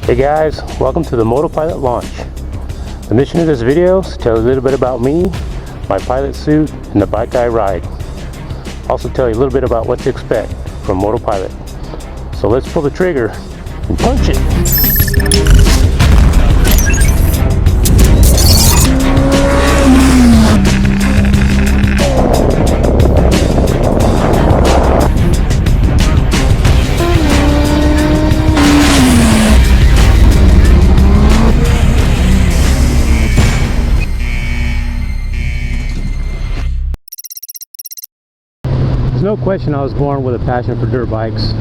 Hey guys, welcome to the Moto Pilot launch. The mission of this video is to tell you a little bit about me, my pilot suit, and the bike I ride. Also tell you a little bit about what to expect from Moto Pilot. So let's pull the trigger and punch it! There's no question I was born with a passion for dirt bikes.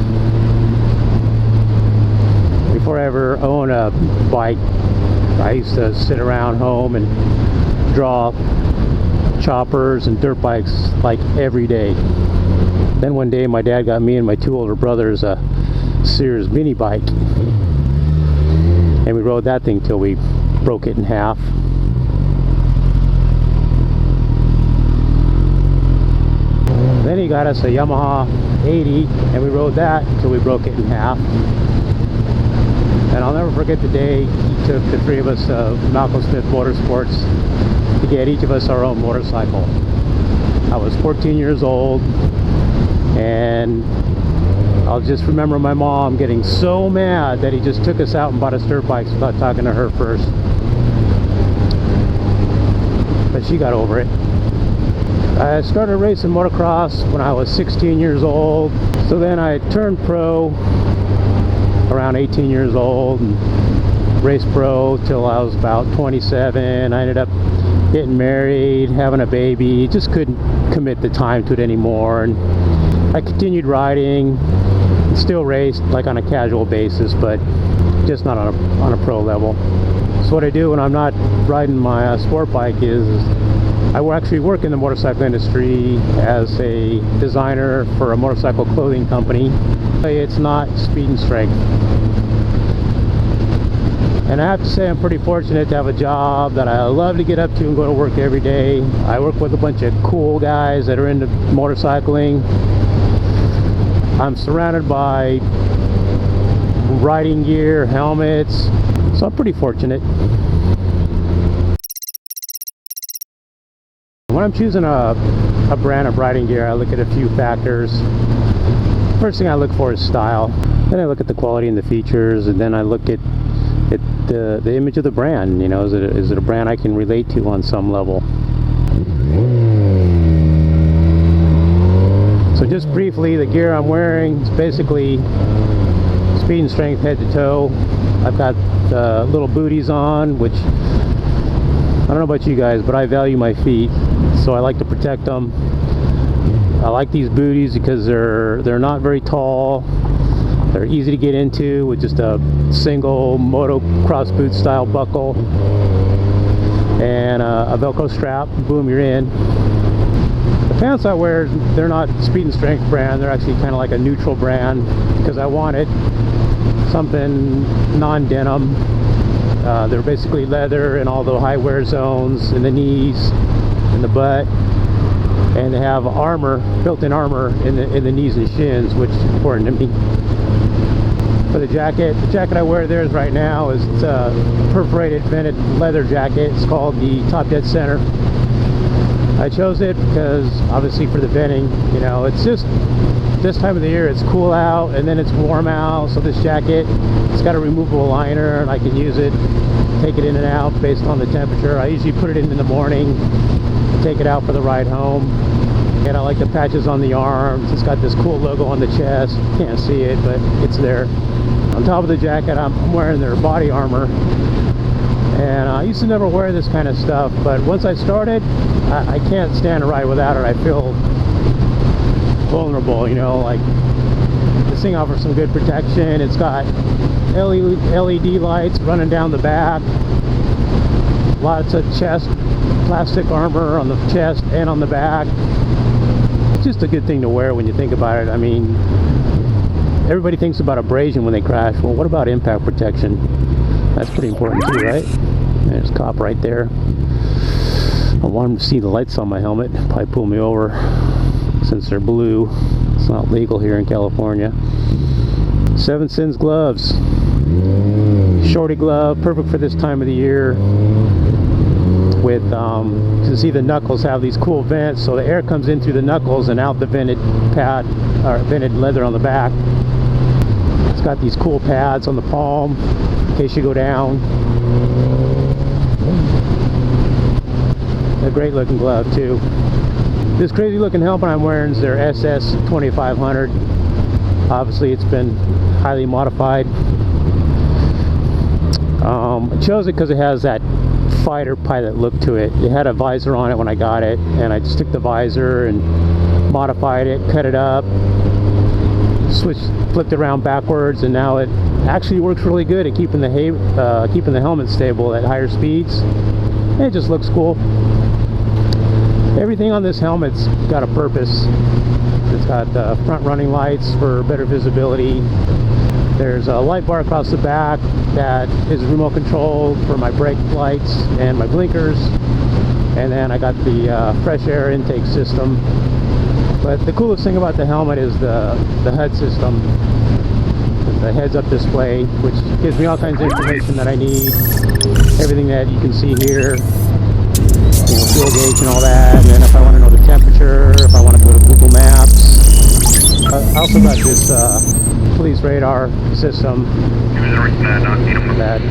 Before I ever owned a bike, I used to sit around home and draw choppers and dirt bikes like every day. Then one day my dad got me and my two older brothers a Sears mini bike, and we rode that thing till we broke it in half. Then he got us a Yamaha 80, and we rode that until we broke it in half. And I'll never forget the day he took the three of us to Malcolm Smith Motorsports to get each of us our own motorcycle. I was 14 years old, and I'll just remember my mom getting so mad that he just took us out and bought us dirt bikes without talking to her first. But she got over it. I started racing motocross when I was 16 years old. So then I turned pro around 18 years old and raced pro till I was about 27. I ended up getting married, having a baby, just couldn't commit the time to it anymore. And I continued riding, still raced like on a casual basis, but just not on a pro level. So what I do when I'm not riding my sport bike is I actually work in the motorcycle industry as a designer for a motorcycle clothing company. It's not speed and strength. And I have to say I'm pretty fortunate to have a job that I love to get up to and go to work every day. I work with a bunch of cool guys that are into motorcycling. I'm surrounded by riding gear, helmets, so I'm pretty fortunate. When I'm choosing a brand of riding gear, I look at a few factors. First thing I look for is style. Then I look at the quality and the features, and then I look at the image of the brand. You know, is it a brand I can relate to on some level? So just briefly, the gear I'm wearing is basically speed and strength head to toe. I've got little booties on, which I don't know about you guys, but I value my feet, so I like to protect them. I like these booties because they're not very tall. They're easy to get into with just a single motocross boot style buckle and a Velcro strap. Boom, you're in. The pants I wear, they're not speed and strength brand. They're actually kind of like a neutral brand because I wanted something non-denim. They're basically leather in all the high wear zones, in the knees, in the butt, and they have armor, built-in armor in the knees and shins, which is important to me. For the jacket I wear theirs right now is a perforated vented leather jacket. It's called the Top Dead Center. I chose it because obviously for the venting, you know, it's just this time of the year it's cool out and then it's warm out, so this jacket, it's got a removable liner and I can use it, take it in and out based on the temperature. I usually put it in the morning, take it out for the ride home. And I like the patches on the arms. It's got this cool logo on the chest. You can't see it, but it's there. On top of the jacket, I'm wearing their body armor. And I used to never wear this kind of stuff, but once I started, I can't stand a ride without it. I feel vulnerable, you know, like this thing offers some good protection. It's got LED lights running down the back, lots of chest plastic armor on the chest and on the back. It's just a good thing to wear when you think about it. I mean, everybody thinks about abrasion when they crash. Well, what about impact protection? That's pretty important too, right? There's a cop right there. I want him to see the lights on my helmet. Probably pull me over since they're blue. It's not legal here in California. 7 Sins gloves. shorty glove, perfect for this time of the year. With you can see the knuckles have these cool vents, so the air comes in through the knuckles and out the vented pad or vented leather on the back. It's got these cool pads on the palm in case you go down. A great looking glove too. This crazy looking helmet I'm wearing is their SS 2500. Obviously it's been highly modified. I chose it because it has that fighter pilot look to it. It had a visor on it when I got it, and I just took the visor and modified it, cut it up, flipped it around backwards, and now it actually works really good at keeping the helmet stable at higher speeds. And it just looks cool. Everything on this helmet's got a purpose. It's got front running lights for better visibility. There's a light bar across the back that is remote controlled for my brake lights and my blinkers. And then I got the fresh air intake system. But the coolest thing about the helmet is the HUD system. The heads-up display, which gives me all kinds of information that I need. Everything that you can see here. You know, fuel gauge and all that. And then if I want to know the temperature, if I want to go to Google Maps. I also got this police radar system that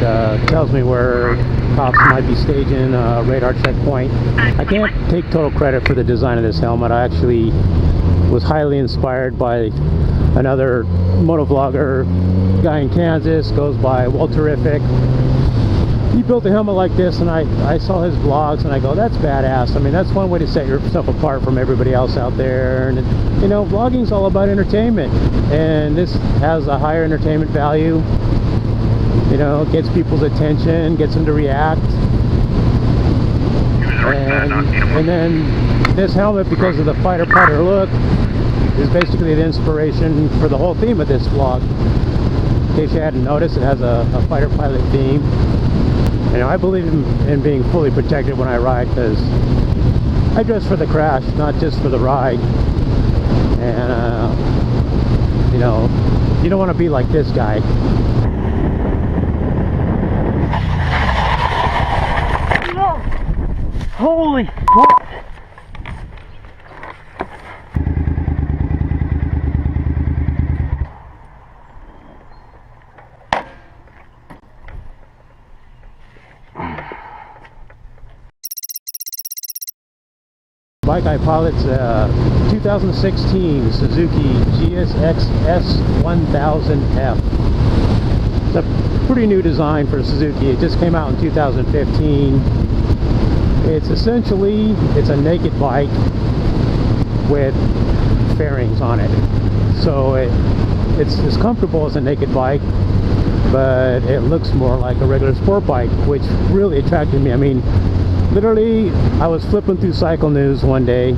tells me where cops might be staging a radar checkpoint. I can't take total credit for the design of this helmet. I actually was highly inspired by another motovlogger guy in Kansas, goes by Walterific. He built a helmet like this, and I saw his vlogs and I go, that's badass. I mean, that's one way to set yourself apart from everybody else out there. And you know, vlogging's all about entertainment, and this has a higher entertainment value. You know, it gets people's attention, gets them to react. And then this helmet, because of the fighter pilot look, is basically the inspiration for the whole theme of this vlog. In case you hadn't noticed, it has a fighter pilot theme. You know, I believe in being fully protected when I ride, because I dress for the crash, not just for the ride. And you know, you don't want to be like this guy. Holy fuck! Bike I pilot's a 2016 Suzuki GSX S1000F. It's a pretty new design for Suzuki. It just came out in 2015. It's essentially, it's a naked bike with fairings on it. So it's as comfortable as a naked bike, but it looks more like a regular sport bike, which really attracted me. I mean, literally, I was flipping through Cycle News one day,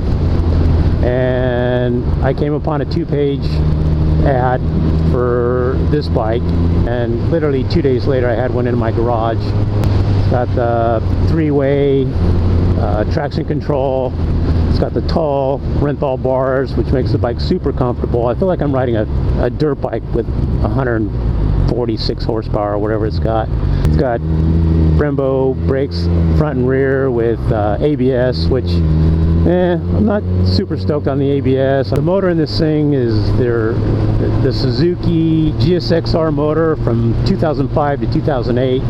and I came upon a 2-page ad for this bike, and literally 2 days later I had one in my garage. It's got the 3-way traction control. It's got the tall Renthal bars, which makes the bike super comfortable. I feel like I'm riding a dirt bike with 146 horsepower or whatever it's got. It's got Brembo brakes front and rear with ABS, which I'm not super stoked on the ABS. The motor in this thing is the Suzuki GSXR motor from 2005 to 2008.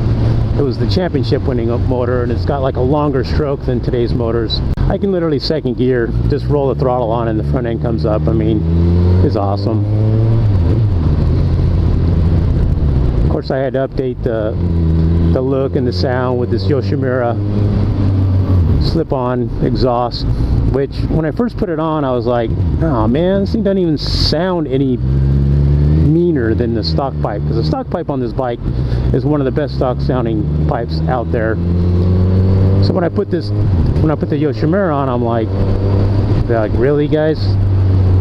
It was the championship winning motor, and it's got like a longer stroke than today's motors. I can literally second gear, just roll the throttle on and the front end comes up. I mean, it's awesome. Of course, I had to update the look and the sound with this Yoshimura slip-on exhaust, which when I first put it on, I was like, oh man, this thing doesn't even sound any meaner than the stock pipe, because the stock pipe on this bike is one of the best stock sounding pipes out there. So when I put the Yoshimura on, I'm like, really guys?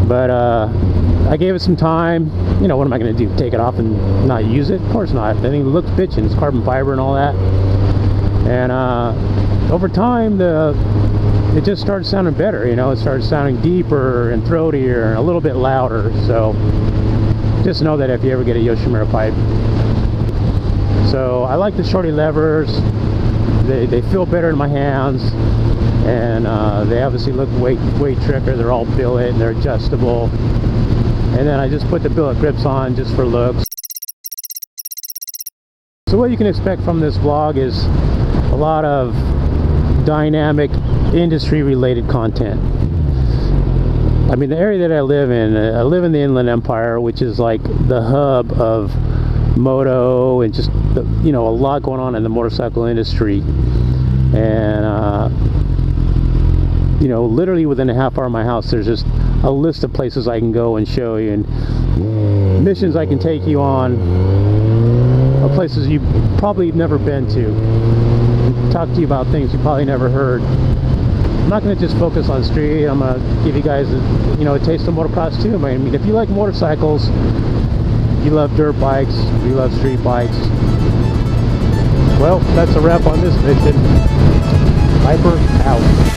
But I gave it some time. You know, what am I going to do? Take it off and not use it? Of course not. I think it looks bitchin'. It's carbon fiber and all that. And over time, it just started sounding better. You know, it started sounding deeper and throatier and a little bit louder. So just know that if you ever get a Yoshimura pipe. So I like the shorty levers. They feel better in my hands, and they obviously look way trickier. They're all billet and they're adjustable. And then I just put the billet grips on just for looks. So what you can expect from this vlog is a lot of dynamic industry related content. I mean, the area that I live in the Inland Empire, which is like the hub of moto and just a lot going on in the motorcycle industry. And literally within a half hour of my house, there's just a list of places I can go and show you, and missions I can take you on, of places you've probably never been to, and talk to you about things you probably never heard. I'm not going to just focus on street. I'm going to give you guys a taste of motocross too. I mean, if you like motorcycles, you love dirt bikes, you love street bikes, well, that's a wrap on this mission. Hyper out.